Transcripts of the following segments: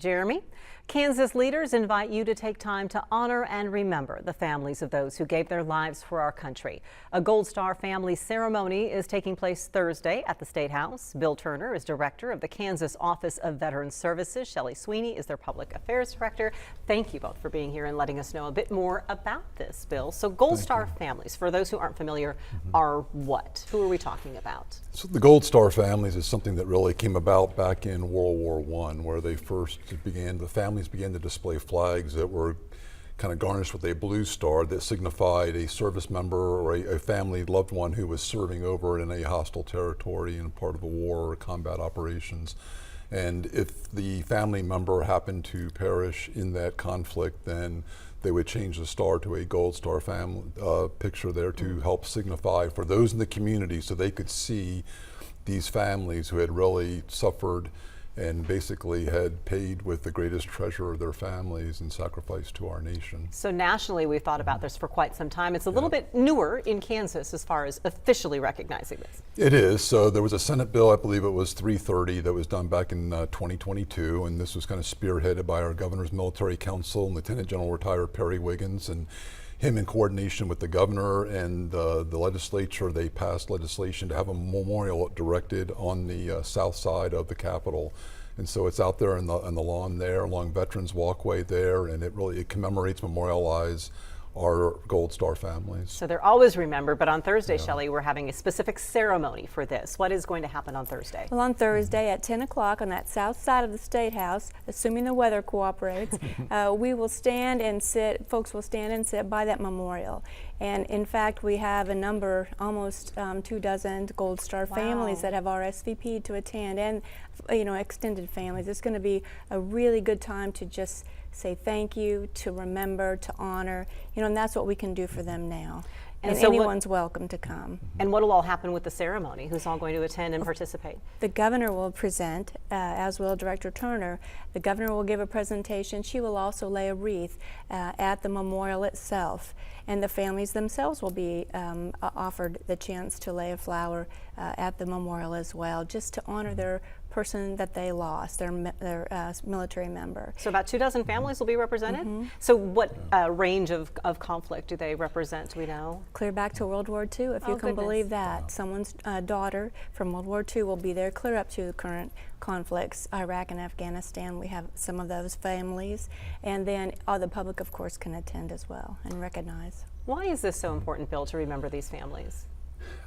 Jeremy, Kansas leaders invite you to take time to honor and remember the families of those who gave their lives for our country. A Gold Star Family ceremony is taking place Thursday at the Statehouse. Bill Turner is director of the Kansas Office of Veterans Services. Shelley Sweeney is their public affairs director. Thank you both for being here and letting us know a bit more about this, Bill. So Gold Star families, for those who aren't familiar, are what? Who are we talking about? So the Gold Star families is something that really came about back in World War I, where they first began, the families began to display flags that were kind of garnished with a blue star that signified a service member or a family loved one who was serving over in a hostile territory in part of a war or combat operations. And if the family member happened to perish in that conflict, then they would change the star to a Gold Star family picture there to help signify for those in the community so they could see these families who had really suffered and basically had paid with the greatest treasure of their families and sacrificed to our nation. So nationally, we've thought about this for quite some time. It's a little bit newer in Kansas as far as officially recognizing this. It is. So there was a Senate bill, I believe it was 330, that was done back in 2022, and this was kind of spearheaded by our Governor's Military Council and Lieutenant General retired Perry Wiggins, and him in coordination with the governor and the legislature, they passed legislation to have a memorial directed on the south side of the Capitol. And so it's out there on the lawn there along Veterans Walkway there, and it commemorates, memorializes our Gold Star families. So they're always remembered, but on Thursday, Shelley, we're having a specific ceremony for this. What is going to happen on Thursday? Well, on Thursday at 10 o'clock on that south side of the Statehouse, assuming the weather cooperates, we will stand and sit, folks will stand and sit by that memorial. And in fact, we have a number, almost 24 Gold Star families that have RSVP'd to attend, and extended families. It's going to be a really good time to just say thank you, to remember, to honor, and that's what we can do for them now. And so anyone's welcome to come. And what will all happen with the ceremony? Who's all going to attend and participate? The governor will present, as will Director Turner. The governor will give a presentation. She will also lay a wreath at the memorial itself. And the families themselves will be offered the chance to lay a flower at the memorial as well, just to honor their person that they lost, their military member. So about 24 families will be represented? So what range of conflict do they represent, do we know? Clear back to World War II, if you can believe that. Wow. Someone's daughter from World War II will be there clear up to the current conflicts, Iraq and Afghanistan. We have some of those families. And then all the public, of course, can attend as well and recognize. Why is this so important, Bill, to remember these families?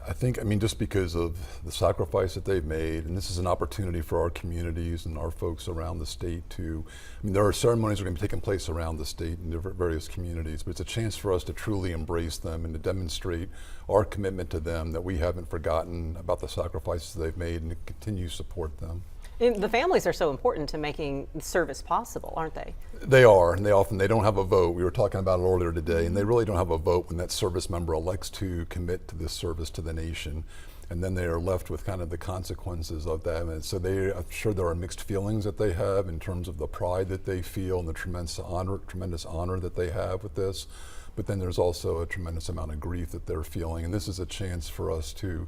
I think, just because of the sacrifice that they've made, and this is an opportunity for our communities and our folks around the state to, there are ceremonies that are going to be taking place around the state in different various communities, but it's a chance for us to truly embrace them and to demonstrate our commitment to them, that we haven't forgotten about the sacrifices they've made and to continue to support them. The families are so important to making service possible, aren't they? They are, and they don't have a vote. We were talking about it earlier today, and they really don't have a vote when that service member elects to commit to this service to the nation. And then they are left with kind of the consequences of that. And so I'm sure there are mixed feelings that they have in terms of the pride that they feel and the tremendous honor that they have with this. But then there's also a tremendous amount of grief that they're feeling. And this is a chance for us to,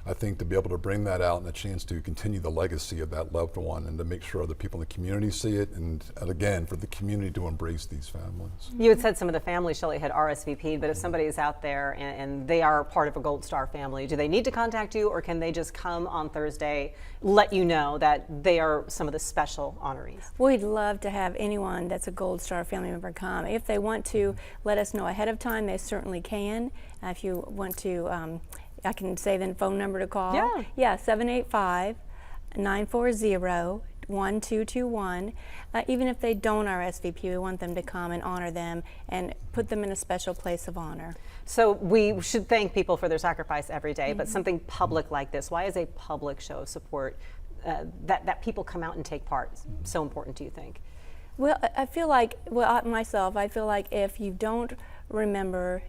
I think, to be able to bring that out and a chance to continue the legacy of that loved one and to make sure other people in the community see it, and again, for the community to embrace these families. You had said some of the families, Shelley, had RSVP'd, but if somebody is out there and they are part of a Gold Star family, do they need to contact you, or can they just come on Thursday, let you know that they are some of the special honorees? We'd love to have anyone that's a Gold Star family member come. If they want to let us know ahead of time, they certainly can. If you want to, I can say the phone number to call. Yeah, 785-940-1221. Even if they don't RSVP, we want them to come and honor them and put them in a special place of honor. So we should thank people for their sacrifice every day, but something public like this, why is a public show of support that people come out and take part so important, do you think? Well, I feel like, I feel like if you don't remember,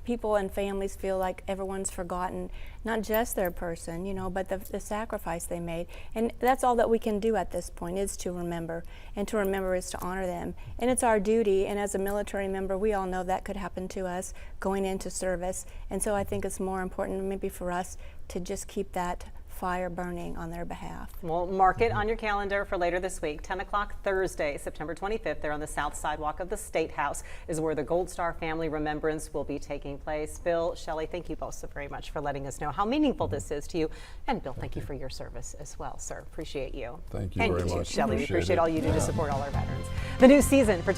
people and families feel like everyone's forgotten, not just their person, but the sacrifice they made. And that's all that we can do at this point, is to remember. And to remember is to honor them. And it's our duty, and as a military member, we all know that could happen to us going into service. And so I think it's more important maybe for us to just keep that fire burning on their behalf. Well, mark it on your calendar for later this week. 10 o'clock Thursday, September 25th, there on the south sidewalk of the Statehouse is where the Gold Star Family Remembrance will be taking place. Bill, Shelley, thank you both so very much for letting us know how meaningful this is to you. And Bill, thank you for your service as well, sir. Appreciate you. Thank you and very you too, much. Shelley. We Appreciate appreciate it. all you do to support all our veterans. The new season for